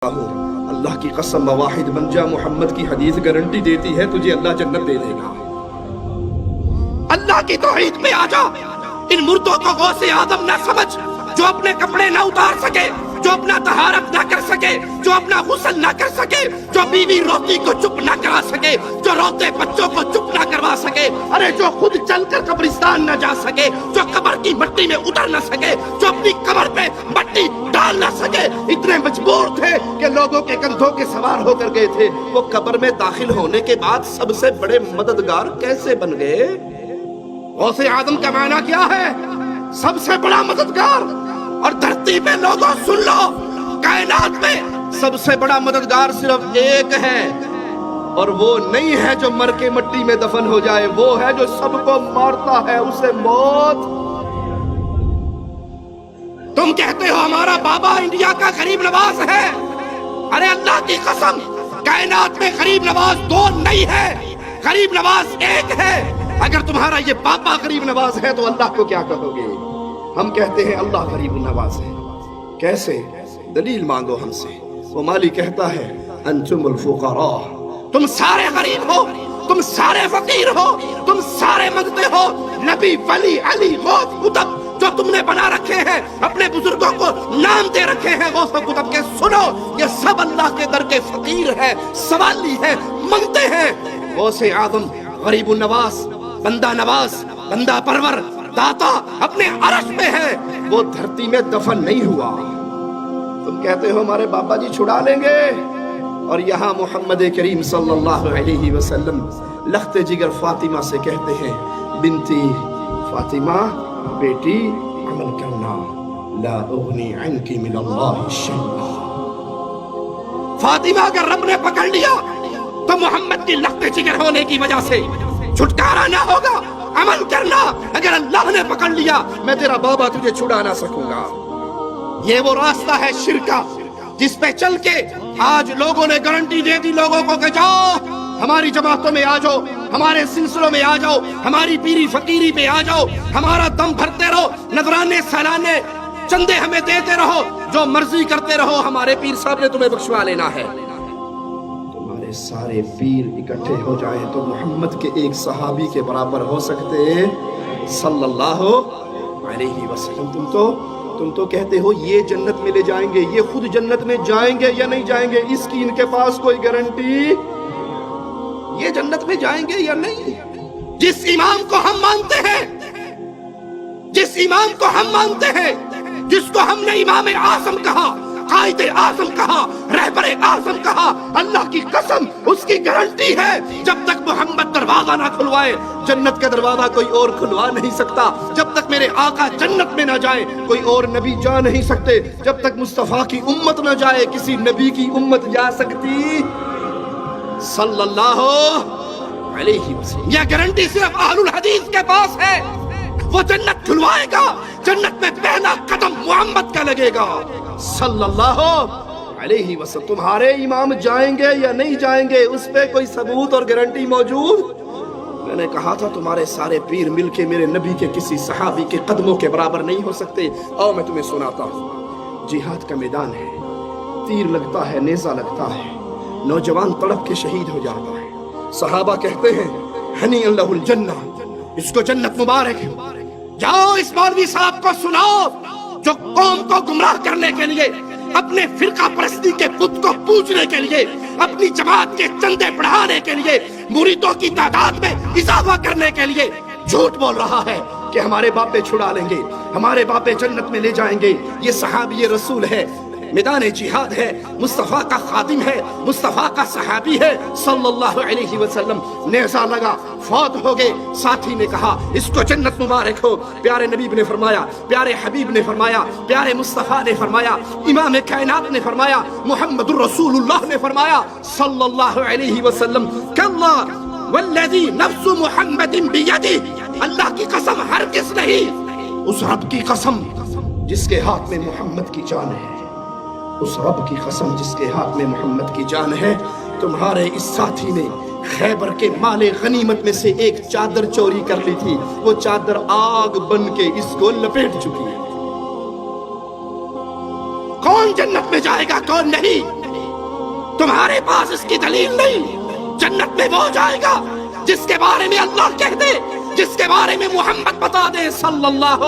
اللہ کی قسم واحد بن جا، محمد کی حدیث گارنٹی دیتی ہے تجھے اللہ جنت دے دے گا۔ اللہ کی توحید پہ آ جا، ان مردوں کو غوث آدم نہ سمجھ جو اپنے کپڑے نہ اتار سکے، جو اپنا طہارت نہ کر سکے، جو اپنا غسل نہ کر سکے، جو بیوی روتی کو چپ نہ کرا سکے، جو روتے بچوں کو چپ نہ کروا سکے، ارے جو خود چل کر قبرستان نہ جا سکے، جو قبر کی مٹی میں اتر نہ سکے، جو اپنی قبر پہ مٹی ڈال نہ سکے، اتنے مجبور تھے کہ لوگوں کے کندھوں کے سوار ہو کر گئے تھے۔ وہ قبر میں داخل ہونے کے بعد سب سے بڑے مددگار کیسے بن گئے؟ غوث آدم کا معنی کیا ہے؟ سب سے بڑا مددگار۔ اور دھرتی پہ لوگوں سن لو، کائنات میں سب سے بڑا مددگار صرف ایک ہے، اور وہ نہیں ہے جو مر کے مٹی میں دفن ہو جائے، وہ ہے جو سب کو مارتا ہے، اسے موت۔ تم کہتے ہو ہمارا بابا انڈیا کا غریب نواز ہے، ارے اللہ کی قسم کائنات میں غریب نواز دو نہیں ہے، غریب نواز ایک ہے۔ اگر تمہارا یہ پاپا غریب نواز ہے تو اللہ کو کیا کہو گے؟ ہم کہتے ہیں اللہ غریب نواز ہے۔ کیسے؟ دلیل مانگو ہم سے۔ وہ مالی کہتا ہے انتم الفقراء، تم سارے غریب ہو، تم سارے فقیر ہو، تم سارے منگتے ہو۔ نبی، ولی، علی، غوث، قطب جو تم نے بنا رکھے ہیں، اپنے بزرگوں کو نام دے رکھے ہیں غوث و قطب کے، سنو یہ سب اللہ کے در کے فقیر ہیں، سوالی ہیں، منگتے ہیں۔ غوث آدم غریب النواز، بندہ نواز، بندہ پرور، داتا اپنے عرش پہ ہے، وہ دھرتی میں دفن نہیں ہوا۔ تم کہتے ہو ہمارے بابا جی چھڑا لیں گے، اور یہاں محمد کریم صلی اللہ علیہ وسلم لخت جگر فاطمہ سے کہتے ہیں بنتی فاطمہ، بیٹی عمل کرنا، لا اغنی عنکی من اللہ شیئا۔ فاطمہ اگر رب نے پکڑ لیا تو محمد کی لخت جگر ہونے کی وجہ سے چھٹکارا نہ ہوگا۔ عمل کرنا، اگر اللہ نے پکڑ لیا میں تیرا بابا تجھے چھڑا نہ سکوں گا۔ یہ وہ راستہ ہے شرک کا جس پہ چل کے آج لوگوں نے گارنٹی دے دی لوگوں کو کہ جاؤ ہماری جماعتوں میں آ جاؤ، ہمارے سلسلوں میں آ جاؤ، ہماری پیری فقیری پہ آ جاؤ، ہمارا دم بھرتے رہو، نذرانے سالانے چندے ہمیں دیتے رہو، جو مرضی کرتے رہو، ہمارے پیر صاحب نے تمہیں بخشوا لینا ہے۔ سارے پیر اکٹھے ہو جائیں تو محمد کے ایک صحابی کے برابر ہو سکتے صلی اللہ علیہ وسلم۔ تم تو کہتے ہو یہ جنت میں لے جائیں گے، یہ خود جنت میں جائیں گے یا نہیں جائیں گے اس کی ان کے پاس کوئی گارنٹی؟ یہ جنت میں جائیں گے یا نہیں؟ جس امام کو ہم مانتے ہیں، جس امام کو ہم مانتے ہیں، جس کو ہم نے امام اعظم کہا، قائد اعظم کہا، رہبر اعظم کہا، اللہ کی قسم اس کی گارنٹی ہے جب تک محمد دروازہ نہ کھلوائے جنت کا دروازہ کوئی اور کھلوا نہیں سکتا۔ جب تک میرے آقا جنت میں نہ جائیں کوئی اور نبی جا نہیں سکتے۔ جب تک مصطفیٰ کی امت نہ جائے کسی نبی کی امت جا سکتی صلی اللہ علیہ وسلم۔ یہ گارنٹی صرف اہل الحدیث کے پاس ہے، وہ جنت کھلوائے گا، جنت میں پہلا قدم محمد کا لگے گا صلی اللہ علیہ وسلم۔ تمہارے امام جائیں گے یا نہیں جائیں گے اس پہ کوئی ثبوت اور گارنٹی موجود؟ میں نے کہا تھا تمہارے سارے پیر مل کے میرے نبی کے کسی صحابی کے قدموں کے برابر نہیں ہو سکتے۔ آؤ میں تمہیں سناتا ہوں۔ جہاد کا میدان ہے، تیر لگتا ہے، نیزہ لگتا ہے، نوجوان تڑپ کے شہید ہو جاتا ہے، صحابہ کہتے ہیں ہنی اللہ الجنہ، اس کو جنت مبارک ہے۔ جاؤ اس مولوی صاحب کو سناؤ جو قوم کو گمراہ کرنے کے لیے، اپنے فرقہ پرستی کے بت کو پوجنے کے لیے، اپنی جماعت کے چندے بڑھانے کے لیے، مریدوں کی تعداد میں اضافہ کرنے کے لیے جھوٹ بول رہا ہے کہ ہمارے باپے چھڑا لیں گے، ہمارے باپے جنت میں لے جائیں گے۔ یہ صحابی رسول ہے، میدان جہاد ہے، مصطفیٰ کا خادم ہے، مصطفیٰ کا صحابی ہے صلی اللہ علیہ وسلم۔ نیزہ لگا، فوت ہو گئے، ساتھی نے کہا اس کو جنت مبارک ہو۔ پیارے نبی نے فرمایا، پیارے حبیب نے فرمایا، پیارے مصطفیٰ نے فرمایا، امام کائنات نے فرمایا، محمد الرسول اللہ نے فرمایا صلی اللہ علیہ وسلم کلا والذی نفس محمد بیدہ، اللہ کی قسم ہرگز نہیں، اس رب کی قسم جس کے ہاتھ میں محمد کی جان ہے، اس رب کی قسم جس کے ہاتھ میں محمد کی جان ہے، تمہارے اس ساتھی نے خیبر کے مال غنیمت میں سے ایک چادر چوری کر لی تھی، وہ چادر آگ بن کے اس کو لپیٹ چکی ہے۔ کون جنت میں جائے گا کون نہیں؟ تمہارے پاس اس کی دلیل نہیں۔ جنت میں وہ جائے گا جس کے بارے میں اللہ کہہ دے، جس کے بارے میں محمد بتا دے صلی اللہ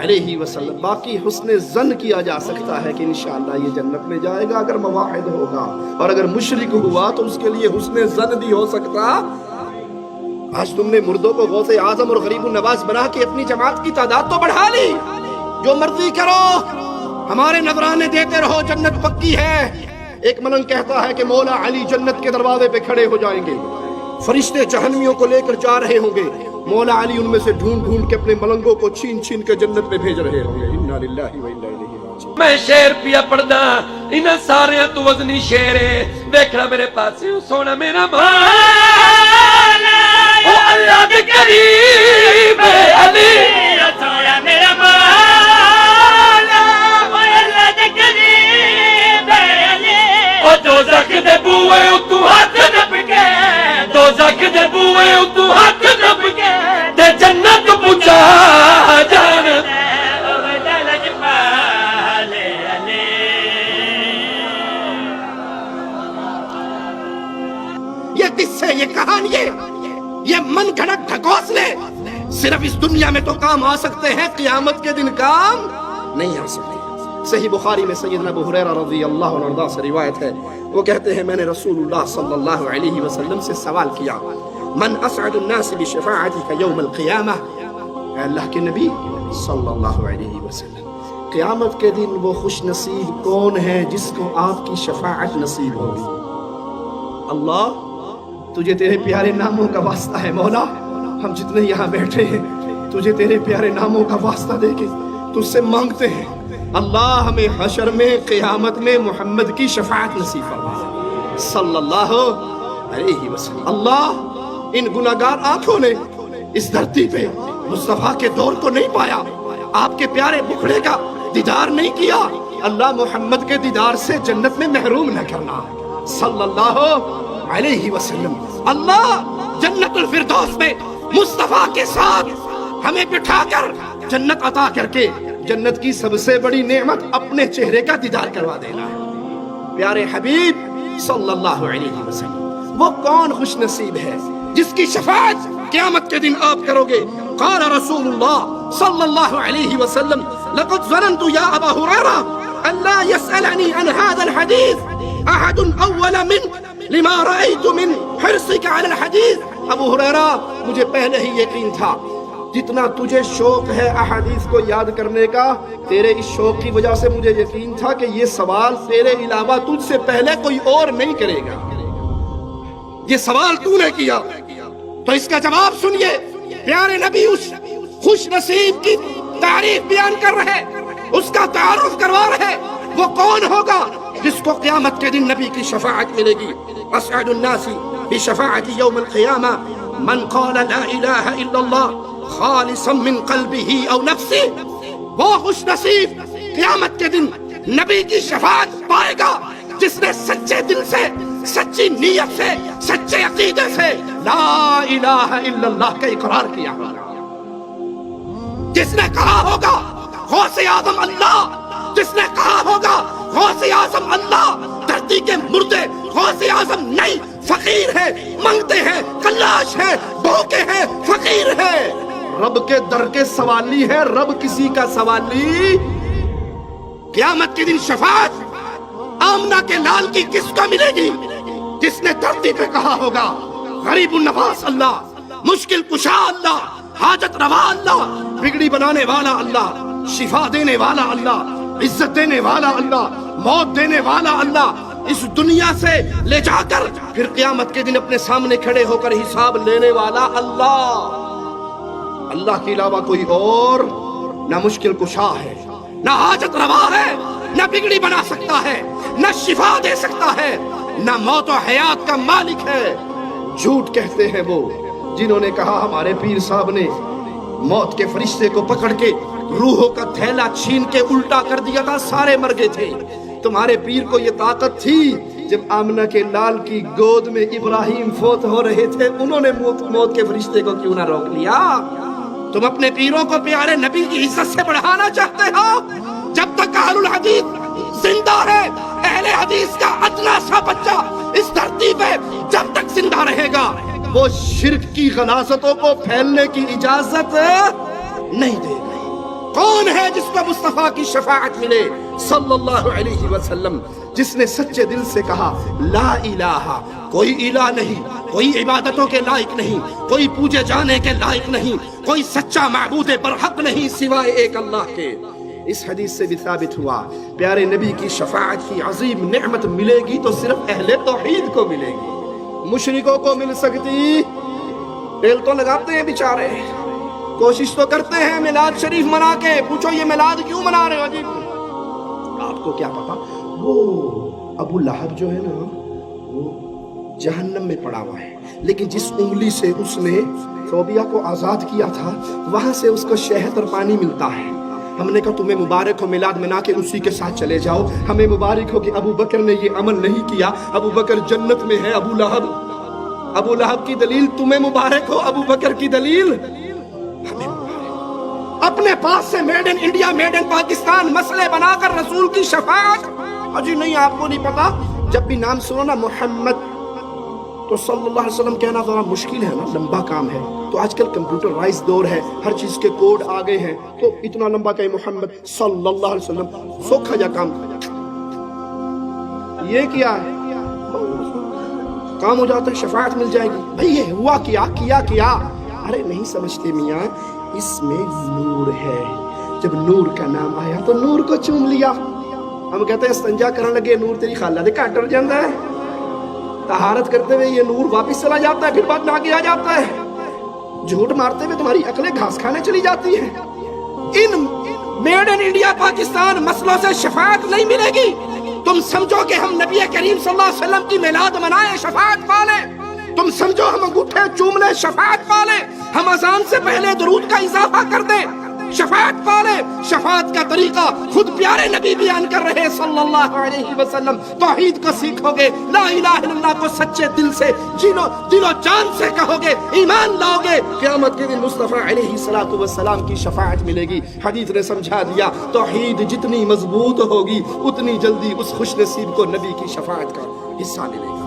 علیہ وسلم۔ باقی حسن ظن کیا جا سکتا ہے کہ انشاءاللہ یہ جنت میں جائے گا اگر موحد ہوگا، اور اگر مشرک ہوا تو اس کے لیے حسن ظن نہیں ہو سکتا۔ آج تم نے مردوں کو غوث اعظم اور غریب النواز بنا کے اپنی جماعت کی تعداد تو بڑھا لی، جو مرضی کرو، ہمارے نذرانے دیتے رہو، جنت پکی ہے۔ ایک ملنگ کہتا ہے کہ مولا علی جنت کے دروازے پہ کھڑے ہو جائیں گے، فرشتے جہنمیوں کو لے کر جا رہے ہوں گے، مولا علی ان میں سے ڈھونڈ ڈھونڈ کے اپنے ملنگوں کو چھین چھین کے جنت میں بھیج رہے ہوں گے۔ انا للہ و انا الیہ راجعون۔ میں شیر پیا پڑھدا انہاں سارے تو وزنی شیر ہے، دیکھنا میرے پاس سونا میرا مولا، او اللہ دے قریب علی، سونا میرا مولا، او اللہ دے قریب علی، او دوزخ دے بوئے تو ہاتھ دب کے، دوزخ دے بوئے تو ہاتھ دب کے، تے جنت پہنچا جان یہ کہانی، یہ من گھڑت ڈھکوسلے صرف اس دنیا میں تو کام آ سکتے ہیں، قیامت کے دن کام نہیں آ سکتے۔ صحیح بخاری میں سیدنا ابو ہریرہ رضی اللہ عنہ سے روایت ہے، وہ کہتے ہیں میں نے رسول اللہ صلی اللہ علیہ وسلم سے سوال کیا، من اسعد الناس بشفاعتک یوم القیامہ، اے اللہ کے نبی صلی اللہ علیہ وسلم، قیامت کے دن وہ خوش نصیب کون ہے جس کو آپ کی شفاعت نصیب ہوگی؟ اللہ تجھے تیرے پیارے ناموں کا واسطہ ہے مولا، ہم جتنے یہاں بیٹھے ہیں تجھے تیرے پیارے ناموں کا واسطہ دے کے تجھ سے مانگتے ہیں، اللہ ہمیں حشر میں قیامت میں محمد کی شفاعت نصیب فرما صلی اللہ علیہ وسلم۔ اللہ ان گناہگار آنکھوں نے اس دھرتی پہ مصطفیٰ کے دور کو نہیں پایا، آپ کے پیارے بکھڑے کا دیدار نہیں کیا، اللہ محمد کے دیدار سے جنت میں محروم نہ کرنا صلی اللہ علیہ وسلم۔ اللہ جنت الفردوس میں مصطفیٰ کے ساتھ ہمیں بٹھا کر جنت عطا کر کے جنت کی سب سے بڑی نعمت اپنے چہرے کا دیدار کروا دینا ہے۔ پیارے حبیب صلی اللہ علیہ وسلم، وہ کون خوش نصیب ہے جس کی شفاعت قیامت کے دن آپ کرو گے؟ قال رسول اللہ صلی اللہ علیہ وسلم لقد ظننت یا ابا ہریرہ ان لا يسألني عن هذا الحديث احد اول من لما رأيت من حرصك على الحديث۔ ابو ہریرہ مجھے پہلے ہی یقین تھا، جتنا تجھے شوق ہے احادیث کو یاد کرنے کا، تیرے اس شوق کی وجہ سے مجھے یقین تھا کہ یہ سوال تیرے علاوہ تجھ سے پہلے کوئی اور نہیں کرے گا۔ یہ سوال تو نے کیا تو اس کا جواب سنیے۔ پیارے نبی اس خوش نصیب کی تعریف بیان کر رہے، اس کا تعارف کروا رہے، وہ کون ہوگا جس کو قیامت کے دن نبی کی شفاعت ملے گی؟ اسعد الناس بشفاعت یوم القیامہ من قال لا الہ الا اللہ خالصا من قلبه او نفسه۔ وہ خوش نصیب قیامت کے دن نبی کی شفاعت پائے گا جس نے سچے دل سے، سچی نیت سے، سچے عقیدے سے لا الہ الا اللہ کا اقرار کیا ہوگا، جس نے کہا ہوگا غوث اعظم اللہ، جس نے کہا ہوگا غوث اعظم اللہ، دھرتی کے مردے غوث اعظم نہیں، فقیر ہے، منگتے ہیں، کلاش ہے، بھوکے ہیں، فقیر ہے، رب کے در کے سوالی ہے، رب کسی کا سوالی۔ قیامت کے دن شفاعت آمنہ کے لال کی کس کو ملے گی؟ جس نے دھرتی پہ کہا ہوگا غریب النواز اللہ، مشکل کشا اللہ، حاجت روا اللہ، بگڑی بنانے والا اللہ، شفا دینے والا اللہ، عزت دینے والا اللہ، موت دینے والا اللہ، اس دنیا سے لے جا کر پھر قیامت کے دن اپنے سامنے کھڑے ہو کر حساب لینے والا اللہ۔ اللہ کے علاوہ کوئی اور نہ مشکل کشا ہے، نہ حاجت روا ہے، نہ بگڑی بنا سکتا ہے، نہ شفا دے سکتا ہے، نہ موت و حیات کا مالک ہے۔ جھوٹ کہتے ہیں وہ جنہوں نے کہا ہمارے پیر صاحب نے موت کے فرشتے کو پکڑ کے روحوں کا تھیلا چھین کے الٹا کر دیا تھا، سارے مر گئے تھے۔ تمہارے پیر کو یہ طاقت تھی، جب آمنہ کے لال کی گود میں ابراہیم فوت ہو رہے تھے، انہوں نے موت کے فرشتے کو کیوں نہ روک لیا؟ تم اپنے پیروں کو پیارے نبی کی عزت سے بڑھانا چاہتے ہو؟ جب تک اہل الحدیث زندہ ہے اہل حدیث کا ادنا سا بچہ اس دھرتی پہ جب تک زندہ رہے گا وہ شرک کی غلاظتوں کو پھیلنے کی اجازت نہیں دے گا۔ کون ہے جس کو مصطفیٰ کی شفاعت ملے صلی اللہ علیہ وسلم، جس نے سچے دل سے کہا لا الہ، کوئی الہ نہیں، کوئی عبادتوں کے لائق نہیں، کوئی پوجے جانے کے لائق نہیں، کوئی سچا معبود برحق نہیں سوائے ایک اللہ کے۔ اس حدیث سے بھی ثابت ہوا پیارے نبی کی شفاعت کی عظیم نعمت ملے گی تو صرف اہل توحید کو ملے گی، مشرکوں کو مل سکتی؟ دل تو لگاتے ہیں بیچارے، کوشش تو کرتے ہیں میلاد شریف منا کے، پوچھو یہ میلاد کیوں منا رہے ہو جی؟ آپ کو کیا پتا وہ ابو لہب جو ہے نا وہ جہنم میں پڑا ہوا ہے، لیکن جس انگلی سے اس نے فوبیا کو آزاد کیا تھا وہاں سے اس کو شہد اور پانی ملتا ہے۔ ہم نے کہا تمہیں مبارک ہو میلاد منا کے اسی کے ساتھ چلے جاؤ، ہمیں مبارک ہو کہ ابو بکر نے یہ عمل نہیں کیا، ابو بکر جنت میں ہے۔ ابو لہب کی دلیل تمہیں مبارک ہو، ابو بکر کی دلیل ہمیں مبارک۔ اپنے پاس سے made in India made in Pakistan مسئلے بنا کر رسول کی شفاعت، اجی نہیں آپ کو نہیں پتا، جب بھی نام سنو نا محمد تو صلی اللہ علیہ وسلم کہنا ذرا مشکل ہے نا، لمبا کام ہے، تو آج کل کمپیوٹرائز دور ہے، ہر چیز کے کوڈ آ گئے ہیں، تو اتنا لمبا کہ محمد صلی اللہ علیہ وسلم سوکھا جا کام یہ کیا ہے کام ہو جاتا ہے، شفاعت مل جائے گی۔ بھئی یہ ہوا کیا ارے نہیں سمجھتے میاں، اس میں نور ہے، جب نور کا نام آیا تو نور کو چوم لیا۔ ہم کہتے ہیں استنجا کرنے لگے نور تیری خالہ دے کاٹر جاندہ ہے، طہارت کرتے ہوئے یہ نور واپس چلا جاتا ہے، پھر بعد نہ کیا جاتا ہے، جھوٹ مارتے ہوئے تمہاری عقلیں گھاس کھانے چلی جاتی ہیں۔ ان میڈ ان انڈیا پاکستان مسئلوں سے شفاعت نہیں ملے گی۔ تم سمجھو کہ ہم نبی کریم صلی اللہ علیہ وسلم کی میلاد منائے شفاعت پالے، تم سمجھو ہم انگوٹھے چوم لیں شفاعت پالے، ہم اذان سے پہلے درود کا اضافہ کر دیں شفاعت پالے۔ شفاعت کا طریقہ خود پیارے نبی بیان کر رہے صلی اللہ علیہ وسلم۔ توحید کو سیکھو گے، لا الہ الا اللہ کو سچے دل سے جینو، دل و جان سے کہو گے، ایمان لاؤ گے، قیامت کے دن مصطفیٰ علیہ السلام کی شفاعت ملے گی۔ حدیث نے سمجھا دیا توحید جتنی مضبوط ہوگی اتنی جلدی اس خوش نصیب کو نبی کی شفاعت کا حصہ ملے گا۔